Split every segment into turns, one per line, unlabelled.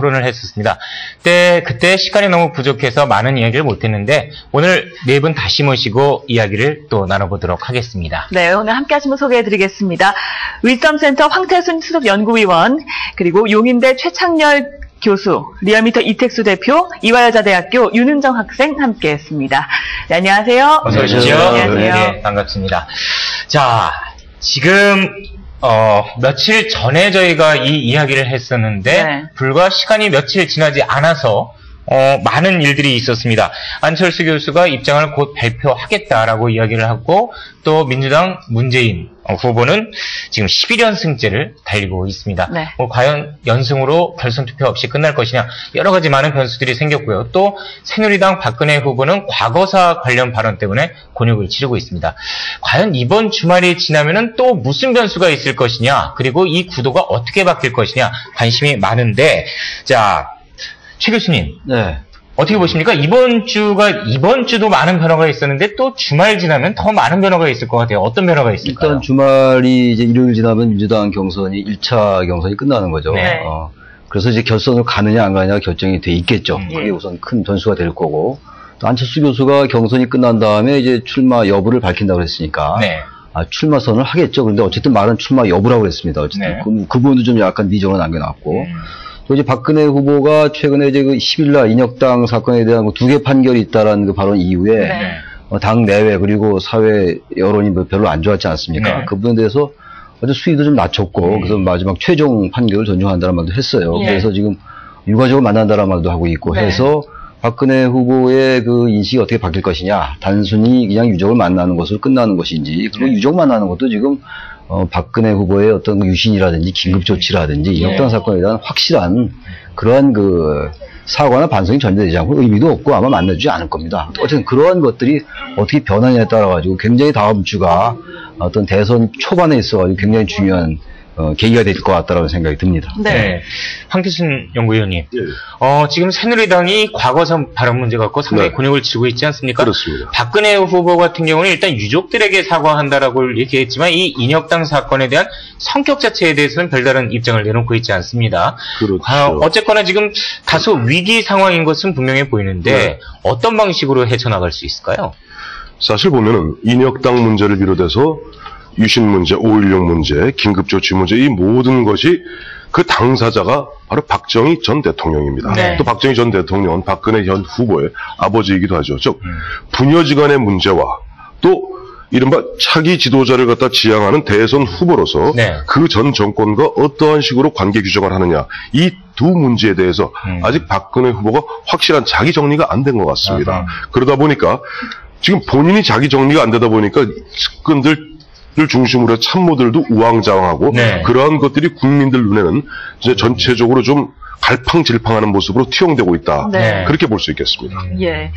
토론을 했었습니다. 그때 시간이 너무 부족해서 많은 이야기를 못했는데 오늘 네 분 다시 모시고 이야기를 또 나눠보도록 하겠습니다.
네, 오늘 함께 하신 분 소개해드리겠습니다. 윌섬센터 황태순 수석연구위원, 그리고 용인대 최창렬 교수, 리얼미터 이택수 대표, 이화여자대학교 윤은정 학생 함께했습니다. 네, 안녕하세요.
어서 오십시오.
안녕하세요.
네, 반갑습니다. 자, 지금 며칠 전에 저희가 이 이야기를 했었는데
네.
불과 시간이 며칠 지나지 않아서 많은 일들이 있었습니다. 안철수 교수가 입장을 곧 발표하겠다라고 이야기를 하고 또 민주당 문재인 후보는 지금 11연승제를 달리고 있습니다.
네.
과연 연승으로 결선 투표 없이 끝날 것이냐 여러 가지 많은 변수들이 생겼고요. 또 새누리당 박근혜 후보는 과거사 관련 발언 때문에 곤욕을 치르고 있습니다. 과연 이번 주말이 지나면은 또 무슨 변수가 있을 것이냐 그리고 이 구도가 어떻게 바뀔 것이냐 관심이 많은데 자 최 교수님.
네.
어떻게 보십니까? 이번 주도 많은 변화가 있었는데 또 주말 지나면 더 많은 변화가 있을 것 같아요. 어떤 변화가 있을까요?
일단 주말이 이제 일요일 지나면 민주당 경선이 1차 경선이 끝나는 거죠.
네.
그래서 이제 결선으로 가느냐 안 가느냐 결정이 돼 있겠죠. 그게 우선 큰 변수가 될 거고. 또 안철수 교수가 경선이 끝난 다음에 이제 출마 여부를 밝힌다고 했으니까.
네.
출마 선언을 하겠죠. 그런데 어쨌든 말은 출마 여부라고 했습니다. 어쨌든
네.
그 부분도 좀 약간 미정을 남겨놨고. 또 이제 박근혜 후보가 최근에 이제 그 10일날 인혁당 사건에 대한 두 개 판결이 있다라는 그 발언 이후에
네.
당 내외 그리고 사회 여론이 별로 안 좋았지 않습니까?
네.
그 부분에 대해서 어제 수위도 좀 낮췄고 그래서 마지막 최종 판결을 존중한다는 말도 했어요.
네.
그래서 지금 유가족을 만난다는 말도 하고 있고
네.
해서 박근혜 후보의 그 인식이 어떻게 바뀔 것이냐, 단순히 그냥 유족을 만나는 것으로 끝나는 것인지, 그리고 유족 만나는 것도 지금 박근혜 후보의 어떤 유신이라든지 긴급조치라든지 인혁당 사건에 대한 확실한 그러한 그 사과나 반성이 전제되지 않고 의미도 없고 아마 만나주지 않을 겁니다. 어쨌든 그러한 것들이 어떻게 변하냐에 따라 가지고 굉장히 다음 주가 어떤 대선 초반에 있어가지고 굉장히 중요한 계기가 될 것 같다라는 생각이 듭니다.
네.
네. 황태순 연구위원님. 지금 새누리당이 과거사 발언 문제 갖고 상당히
네.
곤욕을 치르고 있지 않습니까?
그렇습니다.
박근혜 후보 같은 경우는 일단 유족들에게 사과한다라고 얘기했지만 이 인혁당 사건에 대한 성격 자체에 대해서는 별다른 입장을 내놓고 있지 않습니다.
그렇죠.
어쨌거나 지금 다소 위기 상황인 것은 분명해 보이는데
네.
어떤 방식으로 헤쳐나갈 수 있을까요?
사실 보면은 인혁당 문제를 비롯해서 유신 문제, 5.16 문제, 긴급조치 문제 이 모든 것이 그 당사자가 바로 박정희 전 대통령입니다.
네.
또 박정희 전 대통령은 박근혜 현 후보의 아버지이기도 하죠. 즉 부녀지간의 문제와 또 이른바 차기 지도자를 갖다 지향하는 대선 후보로서
네.
그 전 정권과 어떠한 식으로 관계 규정을 하느냐 이 두 문제에 대해서 아직 박근혜 후보가 확실한 자기 정리가 안 된 것 같습니다. 그러다 보니까 지금 본인이 자기 정리가 안 되다 보니까 측근들 를 중심으로 참모들도 우왕좌왕하고
네.
그러한 것들이 국민들 눈에는 이제 전체적으로 좀 갈팡질팡하는 모습으로 투영되고 있다.
네.
그렇게 볼 수 있겠습니다.
예.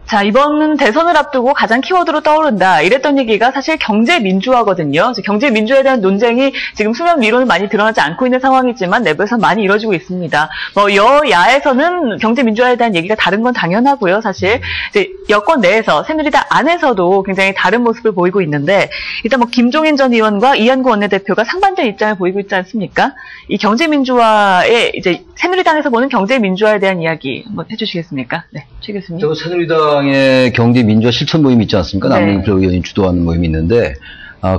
자, 이번 대선을 앞두고 가장 키워드로 떠오른다. 이랬던 얘기가 사실 경제 민주화거든요. 경제 민주화에 대한 논쟁이 지금 수면 위로는 많이 드러나지 않고 있는 상황이지만 내부에서 많이 이뤄지고 있습니다. 여야에서는 경제 민주화에 대한 얘기가 다른 건 당연하고요. 사실 이제 여권 내에서 새누리당 안에서도 굉장히 다른 모습을 보이고 있는데 일단 김종인 전 의원과 이한구 원내대표가 상반된 입장을 보이고 있지 않습니까? 이 경제 민주화에 이제 새누리당에서 보는 경제 민주화에 대한 이야기 한번 해주시겠습니까? 네, 최 교수님.
새누리당의 경제 민주화 실천 모임이 있지 않습니까?
네.
남경필 의원이 주도하는 모임이 있는데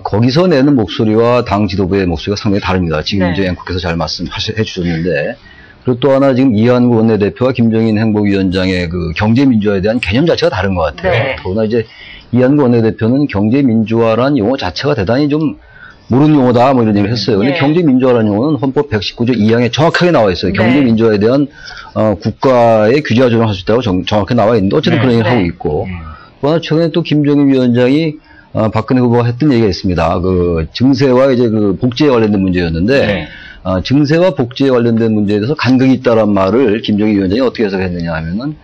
거기서 내는 목소리와 당 지도부의 목소리가 상당히 다릅니다. 지금
네.
이제 앵커께서 잘 말씀해 주셨는데 그리고 또 하나 지금 이한구 원내대표와 김종인 행복위원장의 그 경제 민주화에 대한 개념 자체가 다른 것 같아요.
네.
더구나 이제 이한구 원내대표는 경제 민주화라는 용어 자체가 대단히 좀 모르는 용어다 뭐 이런 얘기를 했어요. 근데
네.
경제민주화라는 용어는 헌법 119조 2항에 정확하게 나와 있어요.
네.
경제민주화에 대한 국가의 규제와 조정할 수 있다고 정확하게 나와 있는데 어쨌든 그런 얘기를
네.
하고 있고 또 하나 최근에 또 김종인 위원장이 박근혜 후보가 했던 얘기가 있습니다. 그 증세와 이제 그 복지에 관련된 문제였는데
네.
증세와 복지에 관련된 문제에 대해서 간극이 있다란 말을 김종인 위원장이 어떻게 해석했느냐 하면은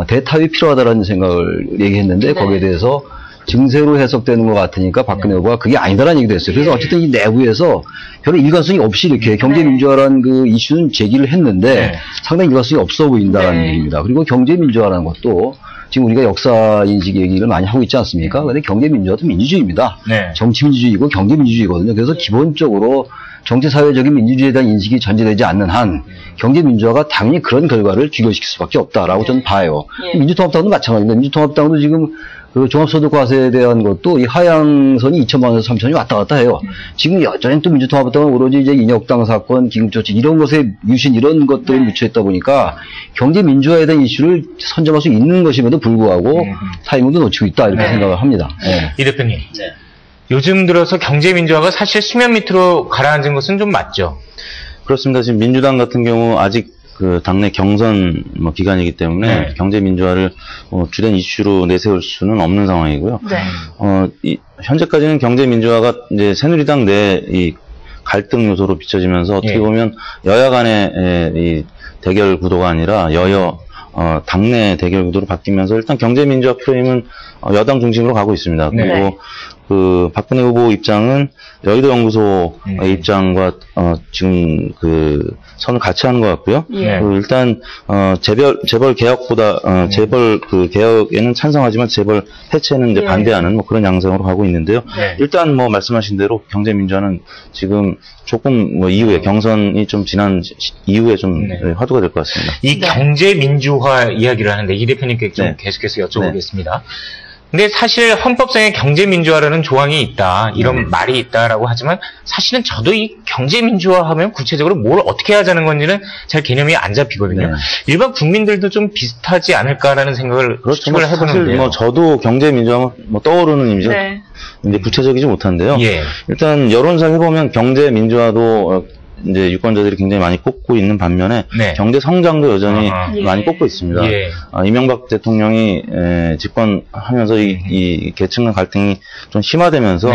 대타협이 필요하다라는 생각을 얘기했는데
네.
거기에 대해서 증세로 해석되는 것 같으니까 박근혜 후보가 그게 아니다라는 얘기도 했어요. 그래서 어쨌든 이 내부에서 별로 일관성이 없이 이렇게 경제민주화라는 그 이슈는 제기를 했는데 상당히 일관성이 없어 보인다라는 얘기입니다. 그리고 경제민주화라는 것도 지금 우리가 역사 인식 얘기를 많이 하고 있지 않습니까? 근데 경제민주화도 민주주의입니다.
네.
정치민주주의고 경제민주주의거든요. 그래서 기본적으로 정치사회적인 민주주의에 대한 인식이 전제되지 않는 한 경제민주화가 당연히 그런 결과를 귀결시킬 수밖에 없다라고 저는 봐요. 민주통합당도 마찬가지입니다. 민주통합당도 지금 그 종합소득과세에 대한 것도 이 하향선이 2천만 원에서 3천이 왔다 갔다 해요. 지금 여전히 또 민주통합당은 오로지 이제 인혁당 사건, 긴급조치 이런 것에 유신 이런 것들에 묻혀있다 보니까 경제민주화에 대한 이슈를 선점할 수 있는 것임에도 불구하고 타이밍도 놓치고 있다 이렇게 생각을 합니다.
이 대표님. 요즘 들어서 경제민주화가 사실 수면 밑으로 가라앉은 것은 좀 맞죠?
그렇습니다. 지금 민주당 같은 경우 아직 그 당내 경선 기간이기 때문에 경제 민주화를 주된 이슈로 내세울 수는 없는 상황이고요. 현재까지는 경제 민주화가 이제 새누리당 내 이 갈등 요소로 비춰지면서 어떻게 보면 여야 간의 이 대결 구도가 아니라 당내 대결 구도로 바뀌면서 일단 경제 민주화 프레임은 여당 중심으로 가고 있습니다. 그리고 그 박근혜 후보 입장은 여의도 연구소 입장과 지금 그 선을 같이 하는 것 같고요. 일단 재벌 개혁보다 재벌 그 개혁에는 찬성하지만 재벌 해체는 이제 반대하는 뭐 그런 양상으로 가고 있는데요. 일단 뭐 말씀하신 대로 경제 민주화는 지금 조금 뭐 이후에 경선이 좀 지난 이후에 좀 화두가 될 것 같습니다.
이 경제 민주화 이야기를 하는데 이 대표님께 좀 계속해서 여쭤보겠습니다. 근데 사실 헌법상에 경제민주화라는 조항이 있다, 이런 말이 있다라고 하지만 사실은 저도 이 경제민주화 하면 구체적으로 뭘 어떻게 하자는 건지는 잘 개념이 안 잡히거든요. 일반 국민들도 좀 비슷하지 않을까라는 생각을 추측을 해보는데요.
사실 뭐 저도 경제민주화하면 뭐 떠오르는 이미지 이제 구체적이지 못한데요. 일단 여론조사를 해보면 경제민주화도 이제 유권자들이 굉장히 많이 꼽고 있는 반면에 경제 성장도 여전히 많이 꼽고 있습니다. 이명박 대통령이 집권하면서 이 계층 간 갈등이 좀 심화되면서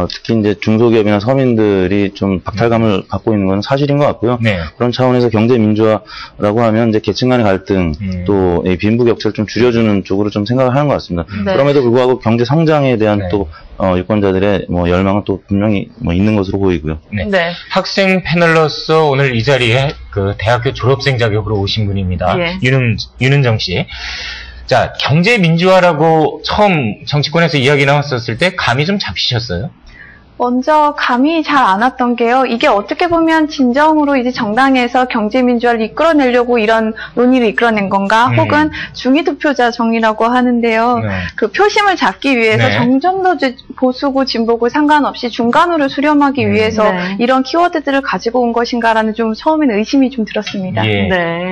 특히 이제 중소기업이나 서민들이 좀 박탈감을 갖고 있는 건 사실인 것 같고요. 그런 차원에서 경제 민주화라고 하면 이제 계층 간의 갈등 또 빈부격차를 좀 줄여주는 쪽으로 좀 생각을 하는 것 같습니다. 그럼에도 불구하고 경제 성장에 대한 또 유권자들의 뭐 열망은 또 분명히 뭐 있는 것으로 보이고요.
학생 패널로서 오늘 이 자리에 그 대학교 졸업생 자격으로 오신 분입니다. 윤은정 씨. 자, 경제 민주화라고 처음 정치권에서 이야기 나왔었을 때 감이 좀 잡히셨어요?
먼저 감이 잘 안 왔던 게요. 이게 어떻게 보면 진정으로 이제 정당에서 경제민주화를 이끌어내려고 이런 논의를 이끌어낸 건가? 혹은 중위투표자 정의라고 하는데요. 그 표심을 잡기 위해서 점점 더 보수고 진보고 상관없이 중간으로 수렴하기 위해서 이런 키워드들을 가지고 온 것인가라는 좀 처음에는 의심이 좀 들었습니다.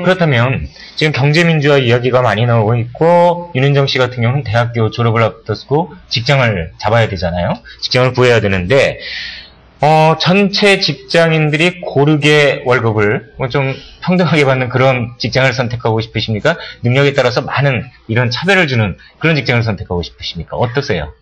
그렇다면 지금 경제민주화 이야기가 많이 나오고 있고 윤은정 씨 같은 경우는 대학교 졸업을 앞두고 직장을 잡아야 되잖아요. 직장을 구해야 되는데 전체 직장인들이 고르게 월급을 좀 평등하게 받는 그런 직장을 선택하고 싶으십니까? 능력에 따라서 많은 이런 차별을 주는 그런 직장을 선택하고 싶으십니까? 어떠세요?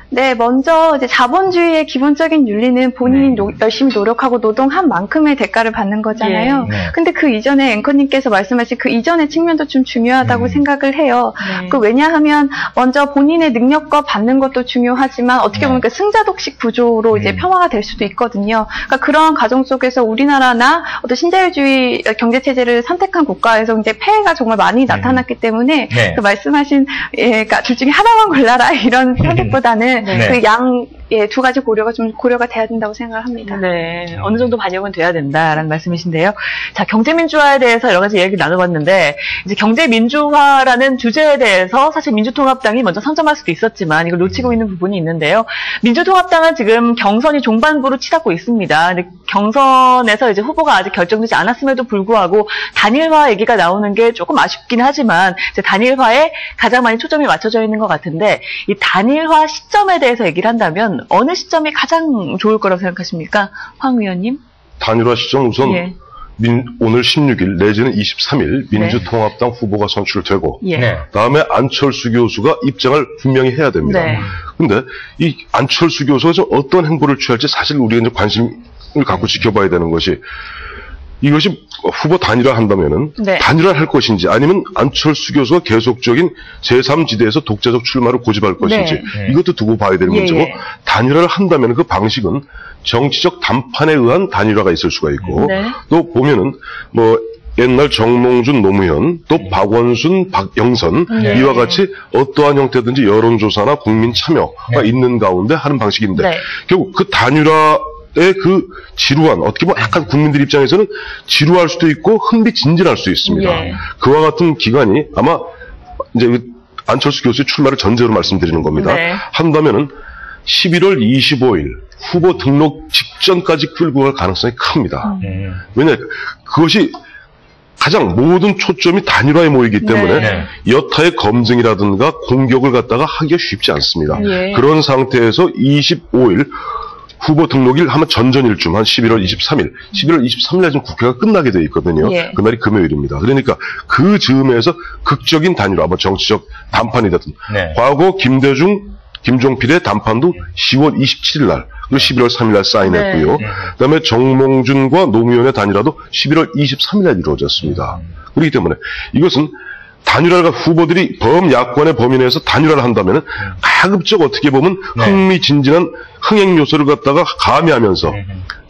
네, 먼저 이제 자본주의의 기본적인 윤리는 본인이 열심히 노력하고 노동한 만큼의 대가를 받는 거잖아요. 근데 그 이전에 앵커님께서 말씀하신 그 이전의 측면도 좀 중요하다고 생각을 해요. 그 왜냐하면 먼저 본인의 능력과 받는 것도 중요하지만 어떻게 보면 그 승자독식 구조로 이제 평화가 될 수도 있거든요. 그러니까 그러한 과정 속에서 우리나라나 어떤 신자유주의 경제 체제를 선택한 국가에서 이제 폐해가 정말 많이 나타났기 때문에 그 말씀하신 그러니까 둘 중에 하나만 골라라 이런 선택보다는 그 두 가지 고려가 돼야 된다고 생각을 합니다.
어느 정도 반영은 돼야 된다라는 말씀이신데요. 자, 경제민주화에 대해서 여러 가지 얘기를 나눠봤는데, 이제 경제민주화라는 주제에 대해서 사실 민주통합당이 먼저 선점할 수도 있었지만, 이걸 놓치고 있는 부분이 있는데요. 민주통합당은 지금 경선이 종반부로 치닫고 있습니다. 근데 경선에서 이제 후보가 아직 결정되지 않았음에도 불구하고, 단일화 얘기가 나오는 게 조금 아쉽긴 하지만, 이제 단일화에 가장 많이 초점이 맞춰져 있는 것 같은데, 이 단일화 시점에 대해서 얘기를 한다면, 어느 시점이 가장 좋을 거라고 생각하십니까? 황 의원님?
단일화 시점 우선 오늘 16일 내지는 23일 민주통합당 후보가 선출되고 다음에 안철수 교수가 입장을 분명히 해야 됩니다. 근데 이 안철수 교수가 좀 어떤 행보를 취할지 사실 우리가 이제 관심을 갖고 지켜봐야 되는 것이 이것이 후보 단일화 한다면은 단일화를 할 것인지 아니면 안철수 교수가 계속적인 제3지대에서 독자적 출마를 고집할 것인지 이것도 두고 봐야 될 문제고 단일화를 한다면 그 방식은 정치적 담판에 의한 단일화가 있을 수가 있고 또 보면은 뭐 옛날 정몽준, 노무현, 또 박원순, 박영선 이와 같이 어떠한 형태든지 여론조사나 국민 참여가 있는 가운데 하는 방식인데 결국 그 단일화 그 지루한, 어떻게 보면 약간 국민들 입장에서는 지루할 수도 있고 흥미진진할 수 있습니다.
예.
그와 같은 기간이 아마 이제 안철수 교수의 출마를 전제로 말씀드리는 겁니다.
네.
한다면은 11월 25일 후보 등록 직전까지 끌고 갈 가능성이 큽니다. 왜냐, 그것이 가장 모든 초점이 단일화에 모이기 때문에
네.
여타의 검증이라든가 공격을 갖다가 하기가 쉽지 않습니다.
예.
그런 상태에서 25일 후보 등록일 하면 전전일쯤 한 11월 23일, 11월 23일에 지금 국회가 끝나게 돼 있거든요.
예.
그날이 금요일입니다. 그러니까 그 즈음에서 극적인 단일화, 뭐 정치적 단판이든
네.
과거 김대중, 김종필의 단판도 10월 27일 날, 그리고 11월 3일 날 사인했고요.
네.
그다음에 정몽준과 노무현의 단일화도 11월 23일 날 이루어졌습니다. 그렇기 때문에 이것은 단일화가 후보들이 범야권의 범위 내에서 단일화를 한다면 가급적 어떻게 보면
네.
흥미진진한 흥행 요소를 갖다가 가미하면서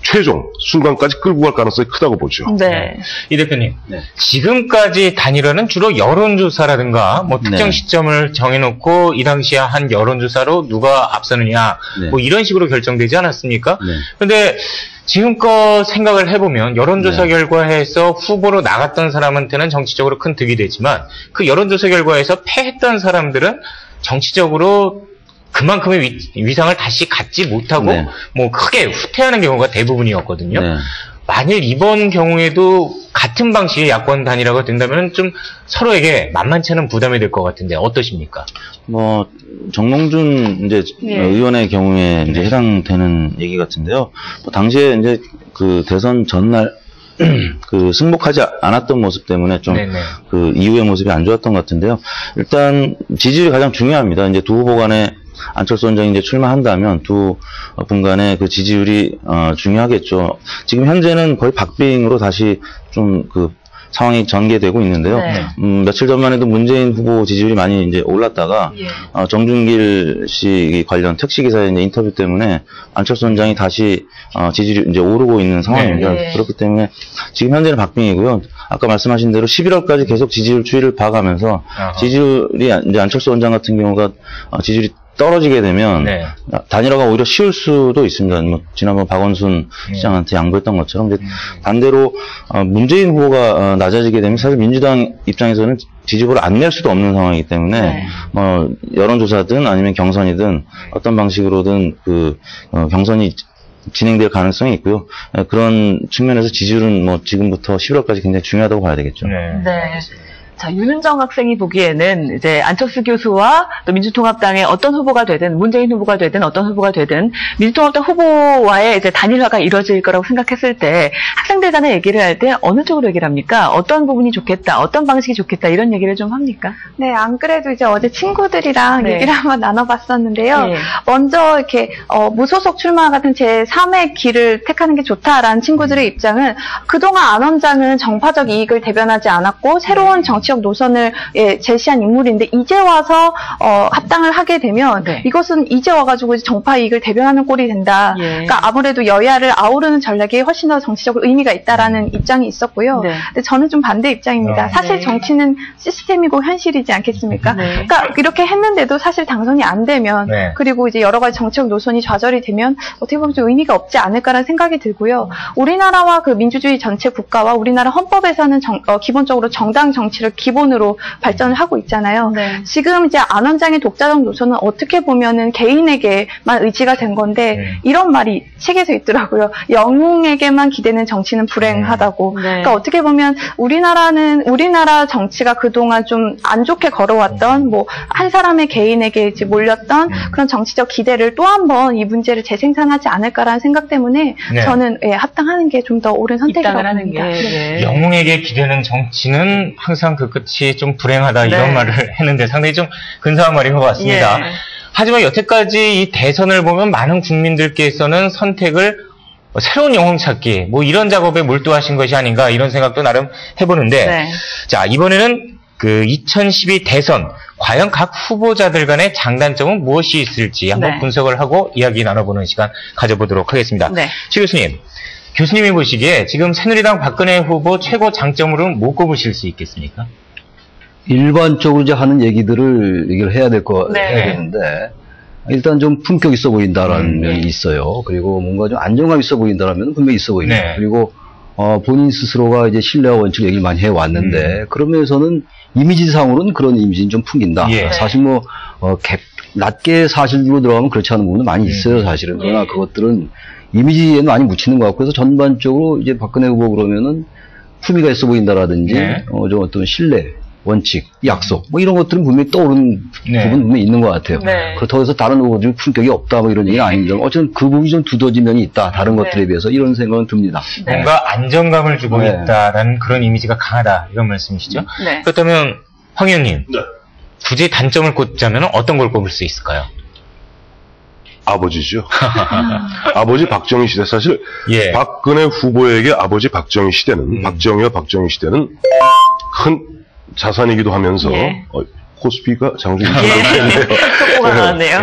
최종 순간까지 끌고 갈 가능성이 크다고 보죠.
네.
이 대표님,
네.
지금까지 단일화는 주로 여론조사라든가 뭐 특정
네.
시점을 정해놓고 이 당시에 한 여론조사로 누가 앞서느냐
네.
뭐 이런 식으로 결정되지 않았습니까?
네.
근데 지금껏 생각을 해보면 여론조사
네.
결과에서 후보로 나갔던 사람한테는 정치적으로 큰 득이 되지만 그 여론조사 결과에서 패했던 사람들은 정치적으로 그만큼의 위상을 다시 갖지 못하고
네.
뭐 크게 후퇴하는 경우가 대부분이었거든요.
네.
만일 이번 경우에도 같은 방식의 야권 단일화가 된다면 좀 서로에게 만만치 않은 부담이 될 것 같은데 어떠십니까?
뭐 정몽준 이제
예.
의원의 경우에 이제 해당되는 얘기 같은데요. 뭐 당시에 이제 그 대선 전날 그 승복하지 않았던 모습 때문에 좀
네네.
그 이후의 모습이 안 좋았던 것 같은데요. 일단 지지율이 가장 중요합니다. 이제 두 후보 간에 안철수 원장이 이제 출마한다면 두 분 간의 그 지지율이 중요하겠죠. 지금 현재는 거의 박빙으로 다시 좀 그 상황이 전개되고 있는데요.
네.
며칠 전만 해도 문재인 후보 지지율이 많이 이제 올랐다가
예.
정준길 씨 관련 택시기사의 이제 인터뷰 때문에 안철수 원장이 다시 지지율이 이제 오르고 있는 상황입니다.
네.
그렇기 때문에 지금 현재는 박빙이고요. 아까 말씀하신 대로 11월까지 계속 지지율 추이를 봐가면서
아하.
지지율이 이제 안철수 원장 같은 경우가 지지율이 떨어지게 되면
네.
단일화가 오히려 쉬울 수도 있습니다. 뭐 지난번 박원순 시장한테 양보했던 것처럼 이제 반대로 문재인 후보가 낮아지게 되면 사실 민주당 입장에서는 지지율을 안 낼 수도 없는 상황이기 때문에
네.
여론조사든 아니면 경선이든 어떤 방식으로든 그 경선이 진행될 가능성이 있고요. 그런 측면에서 지지율은 뭐 지금부터 11월까지 굉장히 중요하다고 봐야 되겠죠.
네.
네. 자, 윤은정 학생이 보기에는 이제 안철수 교수와 또 민주통합당의 어떤 후보가 되든 문재인 후보가 되든 어떤 후보가 되든 민주통합당 후보와의 이제 단일화가 이루어질 거라고 생각했을 때 학생들 간에 얘기를 할 때 어느 쪽으로 얘기를 합니까? 어떤 부분이 좋겠다, 어떤 방식이 좋겠다 이런 얘기를 좀 합니까?
네, 안 그래도 이제 어제 친구들이랑
네.
얘기를 한번 나눠봤었는데요.
예.
먼저 이렇게 무소속 출마 같은 제3의 길을 택하는 게 좋다라는 친구들의 입장은 그동안 안 원장은 정파적 이익을 대변하지 않았고 새로운 정치적 노선을 제시한 인물인데 이제 와서 합당을 하게 되면
네.
이것은 이제 와가지고 정파 이익을 대변하는 꼴이 된다.
예.
그러니까 아무래도 여야를 아우르는 전략이 훨씬 더 정치적 의미가 있다라는 입장이 있었고요.
네.
근데 저는 좀 반대 입장입니다. 사실
네.
정치는 시스템이고 현실이지 않겠습니까?
네.
그러니까 이렇게 했는데도 사실 당선이 안 되면
네.
그리고 이제 여러 가지 정치적 노선이 좌절이 되면 어떻게 보면 좀 의미가 없지 않을까라는 생각이 들고요. 우리나라와 그 민주주의 전체 국가와 우리나라 헌법에서는 기본적으로 정당 정치를 기본으로 발전을 하고 있잖아요.
네.
지금 이제 안 원장의 독자적 노선은 어떻게 보면은 개인에게만 의지가 된 건데 이런 말이 책에서 있더라고요. 영웅에게만 기대는 정치는 불행하다고.
네.
그러니까 어떻게 보면 우리나라 정치가 그동안 좀 안 좋게 걸어왔던 뭐 한 사람의 개인에게 이제 몰렸던 그런 정치적 기대를 또 한 번 이 문제를 재생산하지 않을까라는 생각 때문에
네.
저는 합당하는 게 좀 더 옳은 선택이라고
입당을 하는 게.
봅니다.
네.
영웅에게 기대는 정치는 항상 그 끝이 좀 불행하다 이런
네.
말을 했는데 상당히 좀 근사한 말인 것 같습니다.
예.
하지만 여태까지 이 대선을 보면 많은 국민들께서는 선택을 새로운 영웅 찾기 뭐 이런 작업에 몰두하신 것이 아닌가 이런 생각도 나름 해보는데
네.
자 이번에는 그 2012 대선 과연 각 후보자들 간의 장단점은 무엇이 있을지 한번
네.
분석을 하고 이야기 나눠보는 시간 가져보도록 하겠습니다.
네.
최 교수님, 교수님이 보시기에 지금 새누리당 박근혜 후보 최고 장점으로는 뭐 꼽으실 수 있겠습니까?
일반적으로 이제 하는 얘기를 해야 될 거
네.
해야 되는데 일단 좀 품격 있어 보인다라는 면이 있어요. 그리고 뭔가 좀 안정감 있어 보인다라는 면은 분명히 있어 보입니다.
네.
그리고 본인 스스로가 이제 신뢰와 원칙 얘기를 많이 해왔는데 그러면서는 이미지상으로는 그런 이미지는 좀 풍긴다.
예.
사실 뭐 낮게 사실로 들어가면 그렇지 않은 부분은 많이 있어요, 사실은. 그러나 그것들은 이미지에 많이 묻히는 것 같고, 그래서 전반적으로 이제 박근혜 후보 그러면은 품위가 있어 보인다라든지,
네.
좀 어떤 신뢰, 원칙, 약속, 뭐 이런 것들은 분명히 떠오르는
네.
부분 분명히 있는 것 같아요.
네.
그렇다고 해서 다른 후보들이 품격이 없다, 뭐 이런 얘기는 아닙니다. 어쨌든 그 부분이 좀 두더진 면이 있다, 다른 것들에 비해서 이런 생각은 듭니다.
네.
뭔가 안정감을 주고
네.
있다라는 그런 이미지가 강하다, 이런 말씀이시죠?
네.
그렇다면 황 의원님,
네.
굳이 단점을 꼽자면 어떤 걸 꼽을 수 있을까요?
아버지죠. 아버지 박정희 시대. 사실
예.
박근혜 후보에게 아버지 박정희 시대는 박정희와 박정희 시대는 큰 자산이기도 하면서
예.
코스피가 장중이
속보가 나왔네요.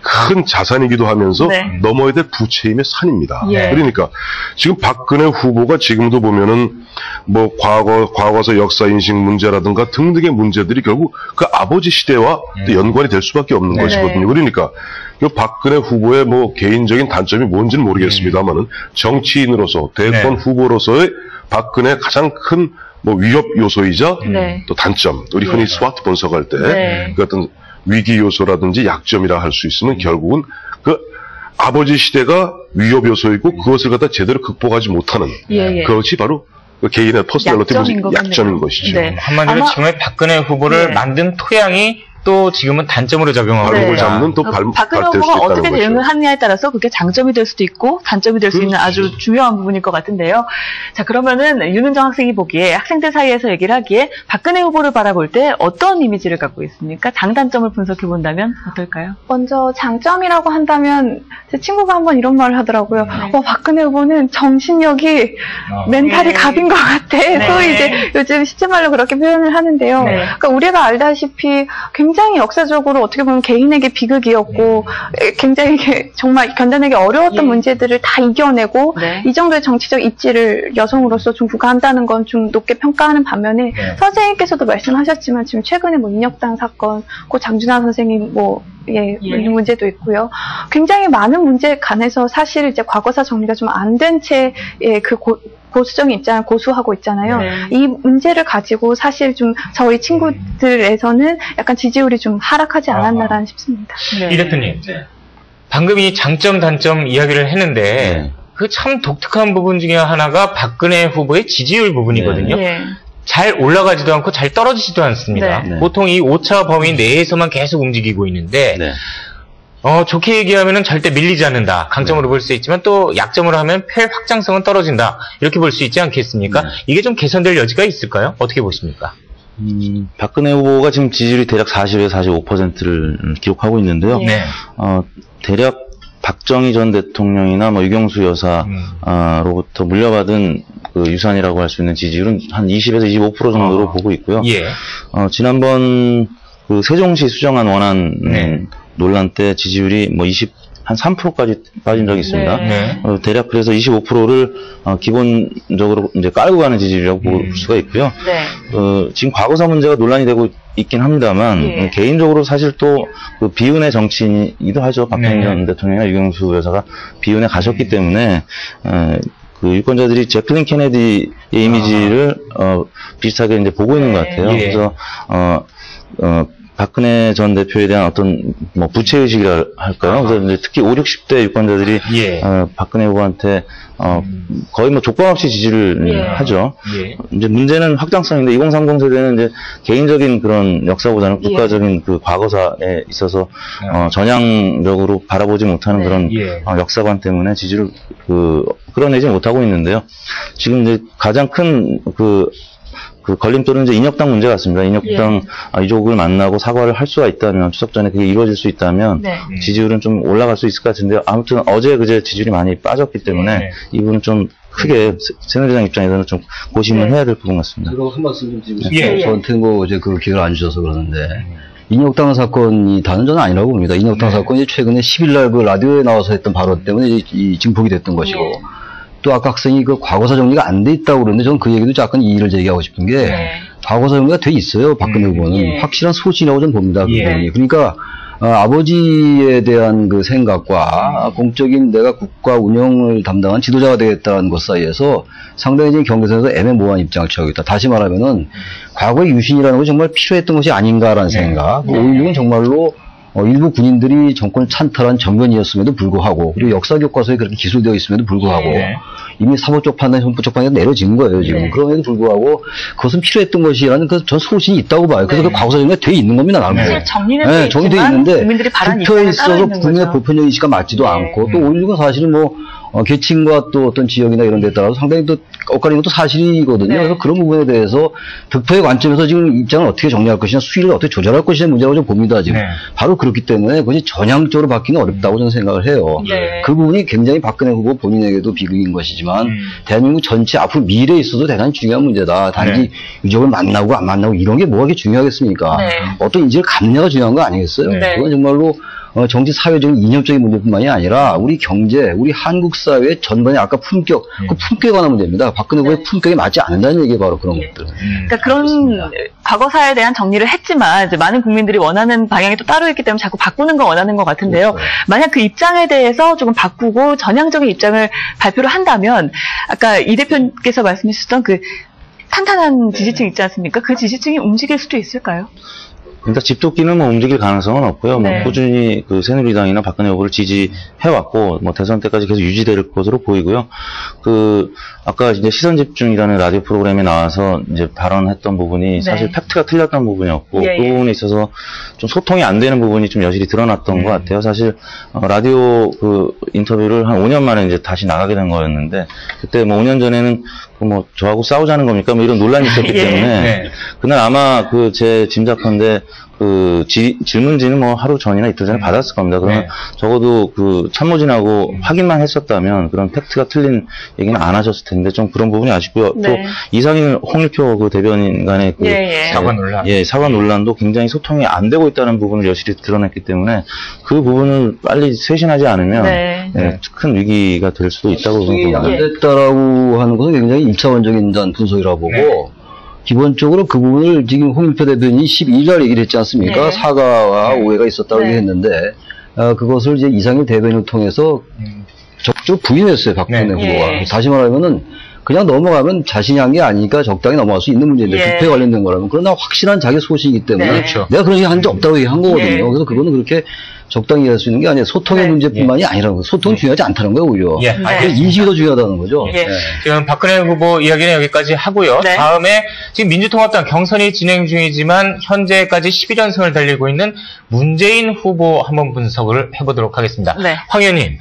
큰 자산이기도 하면서
네.
넘어야 될 부채임의 산입니다.
예.
그러니까 지금 박근혜 후보가 지금도 보면은 뭐 과거사 역사 인식 문제라든가 등등의 문제들이 결국 그 아버지 시대와 또 연관이 될 수밖에 없는
네.
것이거든요. 그러니까 이 박근혜 후보의 뭐 개인적인 단점이 뭔지는 모르겠습니다만은 정치인으로서 대권
네.
후보로서의 박근혜의 가장 큰 뭐 위협 요소이자
네.
또 단점, 우리 흔히 스와트 분석할 때
네.
그 어떤 위기 요소라든지 약점이라 할 수 있으면 결국은 그 아버지 시대가 위협 요소이고 그것을 갖다 제대로 극복하지 못하는
예.
그것이 바로 그 개인의 퍼스널리티 약점인 것이죠.
네.
한마디로 지금의 박근혜 후보를
네.
만든 토양이 또 지금은 단점으로 작용하고
발목을
있다.
잡는 또
박근혜
발될 수
후보가
있다는
어떻게
거죠.
대응을 하느냐에 따라서 그게 장점이 될 수도 있고 단점이 될 수 있는 아주 중요한 부분일 것 같은데요. 자, 그러면은 윤은정 학생이 보기에 학생들 사이에서 얘기를 하기에 박근혜 후보를 바라볼 때 어떤 이미지를 갖고 있습니까? 장단점을 분석해 본다면 어떨까요?
먼저 장점이라고 한다면 제 친구가 한번 이런 말을 하더라고요. 박근혜 후보는 정신력이 멘탈이
네.
갑인 것 같아.
네.
소위 이제 요즘 시체말로 그렇게 표현을 하는데요.
네.
그러니까 우리가 알다시피 굉장히 역사적으로 어떻게 보면 개인에게 비극이었고 굉장히 정말 견뎌내기 어려웠던 문제들을 다 이겨내고
네.
이 정도의 정치적 입지를 여성으로서 좀 부과한다는 건 좀 높게 평가하는 반면에 선생님께서도 말씀하셨지만 지금 최근에 뭐 인혁당 사건, 고 장준하 선생님 이런 문제도 있고요. 굉장히 많은 문제에 관해서 사실 이제 과거사 정리가 좀 안 된 채 그 보수적인 입장을 고수하고 있잖아요.
네.
이 문제를 가지고 사실 좀 저희 친구들에서는 약간 지지율이 좀 하락하지 않았나라는 싶습니다.
이 대표님, 방금 이 장점 단점 이야기를 했는데
네.
그 참 독특한 부분 중에 하나가 박근혜 후보의 지지율 부분이거든요.
네.
잘 올라가지도 않고 잘 떨어지지도 않습니다.
네.
보통 이 오차 범위 내에서만 계속 움직이고 있는데
네.
좋게 얘기하면은 절대 밀리지 않는다. 강점으로 볼 수 있지만 또 약점으로 하면 패 확장성은 떨어진다. 이렇게 볼 수 있지 않겠습니까? 이게 좀 개선될 여지가 있을까요? 어떻게 보십니까?
박근혜 후보가 지금 지지율이 대략 40에서 45%를 기록하고 있는데요.
네.
대략 박정희 전 대통령이나 뭐 유경수 여사로부터 물려받은 그 유산이라고 할 수 있는 지지율은 한 20에서 25% 정도로 보고 있고요.
예.
지난번 그 세종시 수정안 원안 논란 때 지지율이 뭐 한 3%까지 빠진 적이 있습니다.
네.
대략 그래서 25%를 기본적으로 이제 깔고 가는 지지율이라고 볼 수가 있고요.
네.
지금 과거사 문제가 논란이 되고 있긴 합니다만 개인적으로 사실 또 그 비운의 정치인이기도 하죠. 박정희 전 대통령이나 유경수 여사가 비운에 가셨기 때문에 그 유권자들이 제클린 케네디의 이미지를 비슷하게 이제 보고 있는 것 같아요. 그래서 박근혜 전 대표에 대한 어떤 뭐 부채의식이라 할까요? 그래서 이제 특히 50, 60대 유권자들이 박근혜 후보한테 거의 뭐 조건 없이 지지를 하죠. 이제 문제는 확장성인데 2030 세대는 이제 개인적인 그런 역사보다는 국가적인 그 과거사에 있어서 전향적으로 바라보지 못하는 그런 역사관 때문에 지지를 끌어내지 못하고 있는데요. 지금 이제 가장 큰 그 걸림돌은 이제 인혁당 문제 같습니다. 인혁당 이족을 만나고 사과를 할 수가 있다면 추석 전에 그게 이루어질 수 있다면 지지율은 좀 올라갈 수 있을 것 같은데요. 아무튼 어제 그제 지지율이 많이 빠졌기 때문에 이 부분은 좀 크게 새누리당 입장에서는 좀 고심을 해야 될 부분 같습니다.
그리고 한 말씀 좀 드리겠습니다. 저한테 뭐 어제 그 기회를 안 주셔서 그러는데 인혁당 사건이 다는 저는 아니라고 봅니다. 인혁당 사건이 최근에 10일날 그 라디오에 나와서 했던 발언 때문에 증폭이 됐던 것이고. 또 아까 학생이 그 과거사 정리가 안 돼 있다고 그러는데 저는 그 얘기도 약간 이의를 제기하고 싶은 게 과거사 정리가 돼 있어요. 박근혜 후보는 확실한 소신이라고 저는 봅니다. 그러니까 아버지에 대한 그 생각과 공적인 내가 국가 운영을 담당한 지도자가 되겠다는 것 사이에서 상당히 지금 경계선에서 애매모호한 입장을 취하고 있다. 다시 말하면은 과거의 유신이라는 것이 정말 필요했던 것이 아닌가라는 생각. 5.16은 정말로 일부 군인들이 정권을 찬탈한 정변이었음에도 불구하고, 그리고 역사 교과서에 그렇게 기술되어 있음에도 불구하고, 이미 사법적 판단, 형법적 판단이 내려진 거예요, 지금. 그럼에도 불구하고, 그것은 필요했던 것이라는 전 소신이 있다고 봐요. 그래서 그 과거사정리가 돼 있는 겁니다, 나름대로.
사실 정리는
정리돼 있는데, 투표에 있어서
국민의
국민의 보편적 인식과 맞지도 않고, 또 5.16은 사실은 계층과 또 어떤 지역이나 이런 데 따라서 상당히 또 엇갈리는 것도 사실이거든요. 그래서 그런 부분에 대해서 득표의 관점에서 지금 입장을 어떻게 정리할 것이냐, 수위를 어떻게 조절할 것이냐 문제라고 좀 봅니다, 지금. 바로 그렇기 때문에 그것이 전향적으로 바뀌는 어렵다고 저는 생각을 해요. 그 부분이 굉장히 박근혜 후보 본인에게도 비극인 것이지만, 대한민국 전체 앞으로 미래에 있어서 대단히 중요한 문제다. 단지 유족을 만나고 안 만나고 이런 게 뭐가 그렇게 중요하겠습니까? 어떤 인지를 감내가 중요한 거 아니겠어요? 그건 정말로 정치 사회적인 이념적인 문제뿐만이 아니라 우리 경제, 우리 한국 사회의 전반의 아까 품격, 그 품격에 관한 문제입니다. 박근혜 후보의 품격에 맞지 않는다는 얘기가 바로 그런 것들.
그러니까 그런 과거사에 대한 정리를 했지만 이제 많은 국민들이 원하는 방향이 또 따로 있기 때문에 자꾸 바꾸는 거 원하는 것 같은데요. 만약 그 입장에 대해서 조금 바꾸고 전향적인 입장을 발표를 한다면 아까 이 대표께서 말씀하셨던 그 탄탄한 지지층 있지 않습니까? 그 지지층이 움직일 수도 있을까요?
그러니까 집토끼는 움직일 가능성은 없고요. 꾸준히 그 새누리당이나 박근혜 후보를 지지해왔고, 대선 때까지 계속 유지될 것으로 보이고요. 아까 이제 시선 집중이라는 라디오 프로그램에 나와서 이제 발언했던 부분이 사실 팩트가 틀렸던 부분이었고, 그 부분에 있어서 좀 소통이 안 되는 부분이 좀 여실히 드러났던 것 같아요. 사실, 라디오 인터뷰를 한 5년 만에 이제 다시 나가게 된 거였는데, 그때 5년 전에는 저하고 싸우자는 겁니까? 이런 논란이 있었기 때문에, 그날 아마 제 짐작컨대 질문지는 하루 전이나 이틀 전에 받았을 겁니다. 그러면 적어도 참모진하고 확인만 했었다면 그런 팩트가 틀린 얘기는 안 하셨을 텐데 좀 그런 부분이 아쉽고요. 또 이상일 홍일표 대변인 간의
사과 논란.
사과 논란도 굉장히 소통이 안 되고 있다는 부분을 여실히 드러냈기 때문에 그 부분을 빨리 쇄신하지 않으면 큰 위기가 될 수도 있다고 생각합니다.
안 됐다라고 하는 것은 굉장히 1차원적인 분석이라고 보고 기본적으로 그 부분을 지금 홍일표 대변인이 12일 얘기를 했지 않습니까? 사과와 오해가 있었다고 얘기했는데 그것을 이제 이상일 대변인을 통해서 적극적으로 부인했어요, 박근혜 후보가. 다시 말하면은 그냥 넘어가면 자신이 한 게 아니니까 적당히 넘어갈 수 있는 문제인데 투표에 관련된 거라면 그러나 확실한 자기 소신이기 때문에 내가 그런 얘기 한 적 없다고 얘기한 거거든요. 그래서 그거는 그렇게 적당히 할 수 있는 게 아니에요. 소통의 문제뿐만이 아니라고. 소통이 중요하지 않다는 거예요, 오히려. 인식이 더 중요하다는 거죠.
지금 박근혜 후보 이야기는 여기까지 하고요. 다음에 지금 민주통합당 경선이 진행 중이지만 현재까지 12연승을 달리고 있는 문재인 후보 한번 분석을 해보도록 하겠습니다. 황 의원님,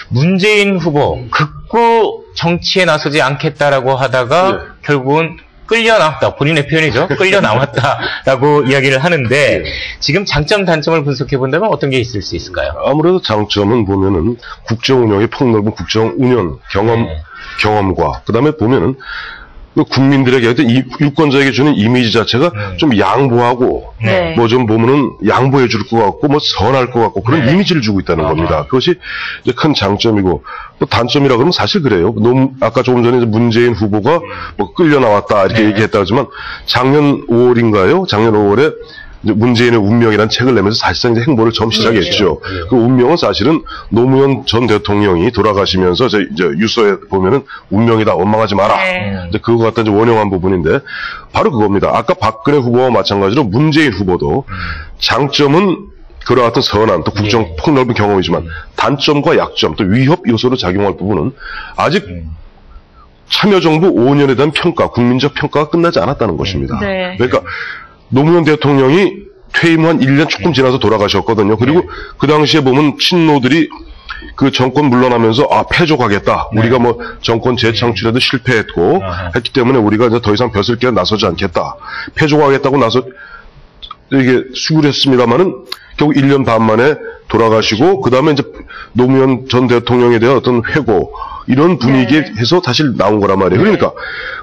문재인 후보 극구 정치에 나서지 않겠다라고 하다가 결국은 끌려 나왔다. 본인의 표현이죠. 끌려 나왔다라고 이야기를 하는데 지금 장점 단점을 분석해 본다면 어떤 게 있을 수 있을까요?
아무래도 장점은 보면은 국정 운영의 폭넓은 국정 운영 경험과 그다음에 보면은 국민들에게 이 유권자에게 주는 이미지 자체가 좀 양보하고 좀 보면은 양보해 줄 것 같고 선할 것 같고 그런 이미지를 주고 있다는 겁니다. 그것이 이제 큰 장점이고 또 단점이라 그러면 사실 그래요. 너무 아까 조금 전에 문재인 후보가 끌려 나왔다 이렇게 얘기했다 하지만 작년 5월인가요? 작년 5월에 문재인의 운명이라는 책을 내면서 사실상 이제 행보를 처음 시작했죠. 그 운명은 사실은 노무현 전 대통령이 돌아가시면서 이제 유서에 보면은 운명이다, 원망하지 마라. 이제 그거 갖다 이제 원형한 부분인데 바로 그겁니다. 아까 박근혜 후보와 마찬가지로 문재인 후보도 장점은 그와 같은 선한 또 국정 폭넓은 경험이지만 단점과 약점 또 위협 요소로 작용할 부분은 아직 참여정부 5년에 대한 평가, 국민적 평가가 끝나지 않았다는 것입니다. 그러니까 노무현 대통령이 퇴임 한 1년 조금 지나서 돌아가셨거든요. 그리고 그 당시에 보면 친노들이 그 정권 물러나면서 패족하겠다. 우리가 정권 재창출에도 실패했고 했기 때문에 우리가 이제 더 이상 벼슬 게 나서지 않겠다. 패족하겠다고 이게 수구를 했습니다만은 결국 1년 반 만에 돌아가시고 그 다음에 이제 노무현 전 대통령에 대한 어떤 회고 이런 분위기에서 다시 나온 거란 말이에요. 그러니까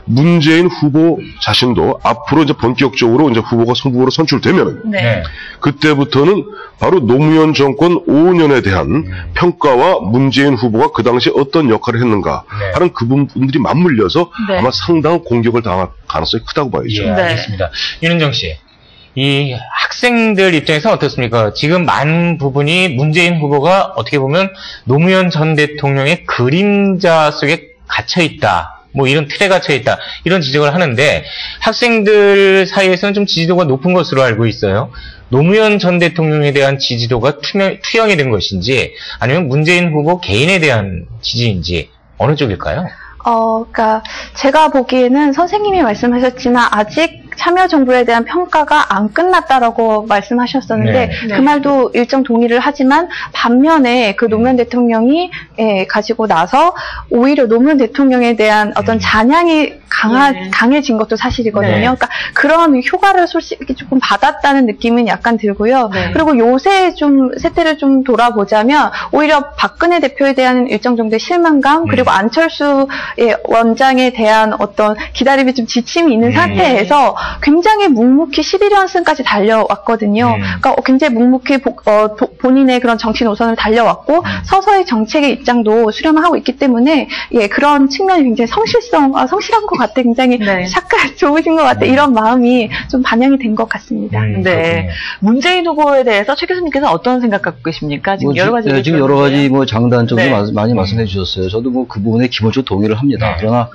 문재인 후보 자신도 앞으로 이제 본격적으로 이제 후보가 후보로 선출되면 그때부터는 바로 노무현 정권 5년에 대한 평가와 문재인 후보가 그 당시에 어떤 역할을 했는가 하는 그 부분들이 맞물려서 아마 상당한 공격을 당할 가능성이 크다고 봐야죠.
알겠습니다. 윤은정 씨. 이 학생들 입장에서 어떻습니까? 지금 많은 부분이 문재인 후보가 어떻게 보면 노무현 전 대통령의 그림자 속에 갇혀있다. 뭐 이런 틀에 갇혀있다. 이런 지적을 하는데 학생들 사이에서는 좀 지지도가 높은 것으로 알고 있어요. 노무현 전 대통령에 대한 지지도가 투영이 된 것인지 아니면 문재인 후보 개인에 대한 지지인지 어느 쪽일까요?
그러니까 제가 보기에는 선생님이 말씀하셨지만 아직 참여정부에 대한 평가가 안 끝났다라고 말씀하셨었는데 그 말도 일정 동의를 하지만 반면에 그 노무현 대통령이 가지고 나서 오히려 노무현 대통령에 대한 어떤 잔향이 강해진 것도 사실이거든요. 그러니까 그런 효과를 솔직히 조금 받았다는 느낌은 약간 들고요. 그리고 요새 좀 세태를 좀 돌아보자면 오히려 박근혜 대표에 대한 일정 정도의 실망감 그리고 안철수 원장에 대한 어떤 기다림이 좀 지침이 있는 상태에서 굉장히 묵묵히 11연승까지 달려왔거든요. 그러니까 굉장히 묵묵히 본인의 그런 정치 노선을 달려왔고 서서히 정책의 입장도 수렴하고 있기 때문에 그런 측면이 굉장히 성실한 것 같아. 굉장히 착각 좋으신 것 같아. 이런 마음이 좀 반영이 된 것 같습니다.
네. 문재인 후보에 대해서 최 교수님께서 어떤 생각 갖고 계십니까? 지금 여러 가지
지금 여러 가지 장단점도 많이 말씀해 주셨어요. 저도 그 부분에 기본적으로 동의를 합니다. 그러나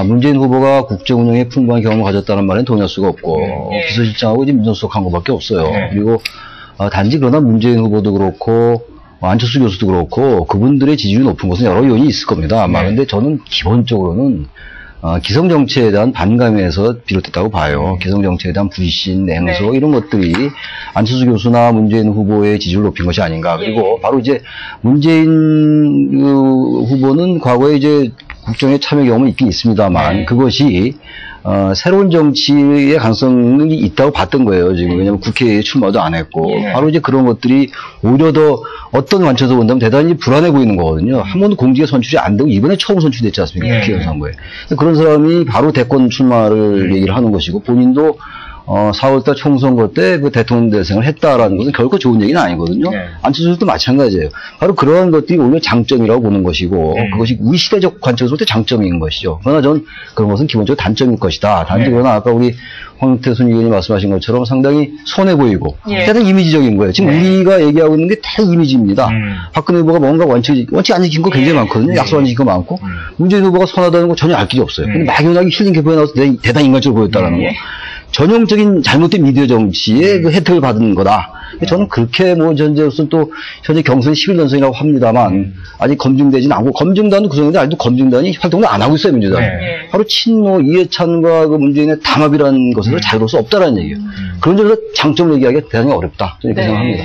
문재인 후보가 국정 운영에 풍부한 경험을 가졌다는 말은 동의할 수가 없고 비서실장하고 이제 민정수석한 것밖에 없어요. 그리고 단지 그러나 문재인 후보도 그렇고 안철수 교수도 그렇고 그분들의 지지율이 높은 것은 여러 요인이 있을 겁니다. 아마 근데 저는 기본적으로는 기성정치에 대한 반감에서 비롯됐다고 봐요. 기성정치에 대한 불신, 냉소 이런 것들이 안철수 교수나 문재인 후보의 지지율을 높인 것이 아닌가. 그리고 바로 이제 문재인 후보는 과거에 이제 국정에 참여 경험이 있긴 있습니다만 그것이 새로운 정치의 가능성이 있다고 봤던 거예요. 지금 왜냐하면 국회에 출마도 안 했고 바로 이제 그런 것들이 오히려 더 어떤 관점에서 본다면 대단히 불안해 보이는 거거든요. 한 번도 공직에 선출이 안 되고 이번에 처음 선출됐지 않습니까? 국회의원 선거에. 그런 사람이 바로 대권 출마를 얘기를 하는 것이고 본인도 4월달 총선거 때 그 대통령 대생을 했다라는 것은 결코 좋은 얘기는 아니거든요. 안철수도 마찬가지예요. 바로 그러한 것들이 오히려 장점이라고 보는 것이고 그것이 우리 시대적 관점에서 볼 때 장점인 것이죠. 그러나 전 그런 것은 기본적으로 단점일 것이다. 단지 그러나 아까 우리 황태순 의원이 말씀하신 것처럼 상당히 손해 보이고 대단히 이미지적인 거예요. 지금 우리가 얘기하고 있는 게 다 이미지입니다. 박근혜 후보가 뭔가 원칙 안 지킨 거 굉장히 많거든요. 약속 안 지킨 거 많고 문재인 후보가 선하다는 거 전혀 알 길이 없어요. 막연하게 힐링 캠프에 나와서 대단히 인간적으로 보였다는 거. 전형적인 잘못된 미디어 정치의 그 혜택을 받은 거다. 저는 그렇게 현재로서는 또 현재 경선 11연승이라고 합니다만 아직 검증되지는 않고 검증단도 구성인데 아직도 검증단이 활동을 안 하고 있어요, 민주당. 바로 친노 이해찬과 그 문재인의 담합이라는 것으로 자유로울 수 없다라는 얘기예요. 그런 점에서 장점을 얘기하기가 대단히 어렵다. 저는 이렇게 생각합니다.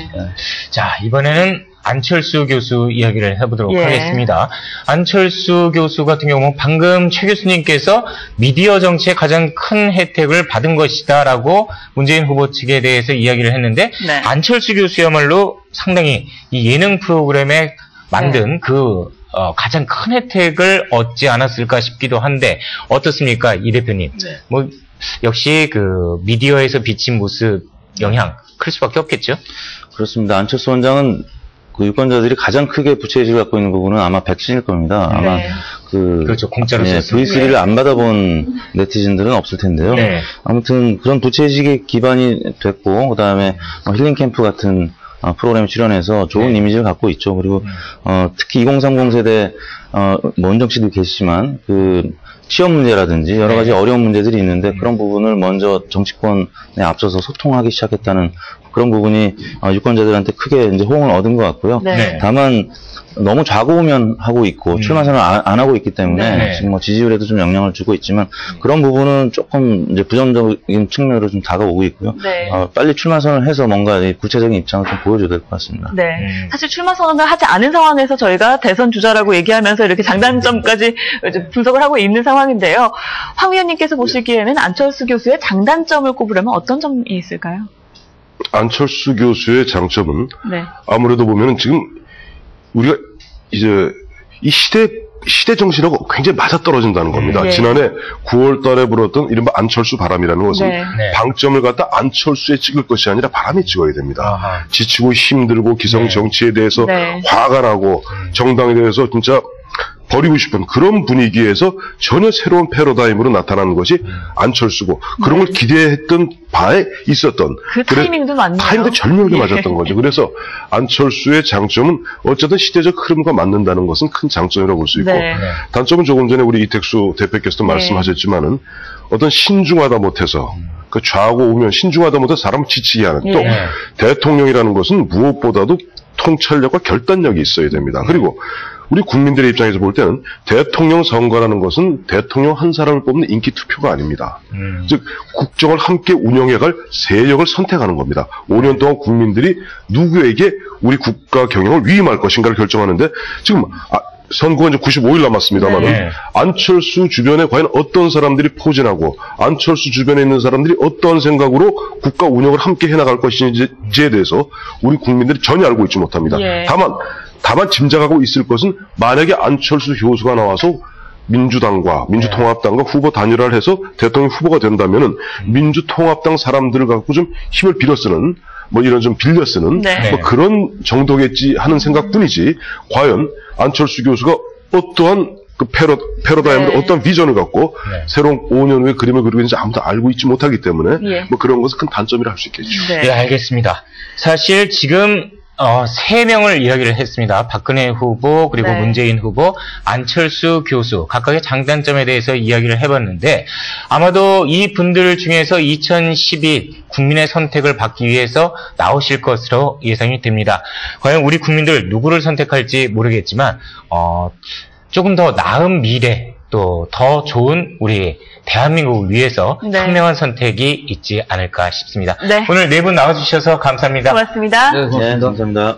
자, 이번에는 안철수 교수 이야기를 해보도록 하겠습니다. 안철수 교수 같은 경우는 방금 최 교수님께서 미디어 정치의 가장 큰 혜택을 받은 것이다라고 문재인 후보 측에 대해서 이야기를 했는데 안철수 교수야말로 상당히 이 예능 프로그램에 만든 가장 큰 혜택을 얻지 않았을까 싶기도 한데 어떻습니까, 이 대표님? 뭐 역시 그 미디어에서 비친 모습 영향 클 수밖에 없겠죠?
그렇습니다. 안철수 원장은 그 유권자들이 가장 크게 부채의식을 갖고 있는 부분은 아마 백신일 겁니다. 아마
그렇죠. 공짜로
V3를 안 받아본 네티즌들은 없을 텐데요. 아무튼 그런 부채의식이 기반이 됐고, 그 다음에 힐링 캠프 같은 프로그램에 출연해서 좋은 이미지를 갖고 있죠. 그리고 특히 2030 세대 원정 씨도 계시지만 취업 문제라든지 여러 가지 어려운 문제들이 있는데 그런 부분을 먼저 정치권에 앞서서 소통하기 시작했다는 그런 부분이 유권자들한테 크게 이제 호응을 얻은 것 같고요. 다만 너무 좌고우면하고 있고 출마 선언을 안 하고 있기 때문에 지금 뭐 지지율에도 좀 영향을 주고 있지만 그런 부분은 조금 이제 부정적인 측면으로 좀 다가오고 있고요. 빨리 출마 선언을 해서 뭔가 구체적인 입장을 좀 보여줘야 될 것 같습니다.
사실 출마 선언을 하지 않은 상황에서 저희가 대선 주자라고 얘기하면서 이렇게 장단점까지 분석을 하고 있는 상황인데요. 황 위원님께서 보시기에는 안철수 교수의 장단점을 꼽으려면 어떤 점이 있을까요?
안철수 교수의 장점은 아무래도 보면은 지금 우리가 이제 이 시대 정신하고 굉장히 맞아떨어진다는 겁니다. 지난해 9월 달에 불었던 이른바 안철수 바람이라는 것은 방점을 갖다 안철수에 찍을 것이 아니라 바람에 찍어야 됩니다. 지치고 힘들고 기성 정치에 대해서 화가 나고 정당에 대해서 진짜 버리고 싶은 그런 분위기에서 전혀 새로운 패러다임으로 나타나는 것이 안철수고 그런 걸 기대했던 바에 있었던
그 타이밍도 맞네요.
타이밍도 절묘하게 맞았던 거죠. 그래서 안철수의 장점은 어쨌든 시대적 흐름과 맞는다는 것은 큰 장점이라고 볼 수 있고 단점은 조금 전에 우리 이택수 대표께서도 말씀하셨지만은 어떤 신중하다 못해서 그 좌고 우면 신중하다 못해서 사람을 지치게 하는 또 대통령이라는 것은 무엇보다도 통찰력과 결단력이 있어야 됩니다. 그리고 우리 국민들의 입장에서 볼 때는 대통령 선거라는 것은 대통령 한 사람을 뽑는 인기 투표가 아닙니다. 즉 국정을 함께 운영해갈 세력을 선택하는 겁니다. 5년 동안 국민들이 누구에게 우리 국가 경영을 위임할 것인가를 결정하는데 지금 선거가 이제 95일 남았습니다만은 안철수 주변에 과연 어떤 사람들이 포진하고 안철수 주변에 있는 사람들이 어떤 생각으로 국가 운영을 함께 해나갈 것인지에 대해서 우리 국민들이 전혀 알고 있지 못합니다. 다만 짐작하고 있을 것은 만약에 안철수 교수가 나와서 민주당과 민주통합당과 후보 단일화를 해서 대통령 후보가 된다면은 민주통합당 사람들을 갖고 좀 힘을 빌어 쓰는 뭐 이런 좀 빌려 쓰는 뭐 그런 정도겠지 하는 생각뿐이지 과연 안철수 교수가 어떠한 그 패러다임으로 어떤 비전을 갖고 새로운 5년 후에 그림을 그리고 있는지 아무도 알고 있지 못하기 때문에 뭐 그런 것은 큰 단점이라 할 수 있겠죠.
네, 알겠습니다. 사실 지금 3명을 이야기를 했습니다. 박근혜 후보, 그리고 문재인 후보, 안철수 교수, 각각의 장단점에 대해서 이야기를 해봤는데, 아마도 이 분들 중에서 2012 국민의 선택을 받기 위해서 나오실 것으로 예상이 됩니다. 과연 우리 국민들 누구를 선택할지 모르겠지만, 조금 더 나은 미래, 또 더 좋은 우리 대한민국을 위해서 현명한 선택이 있지 않을까 싶습니다. 오늘 네 분 나와주셔서 감사합니다.
고맙습니다.
네, 감사합니다.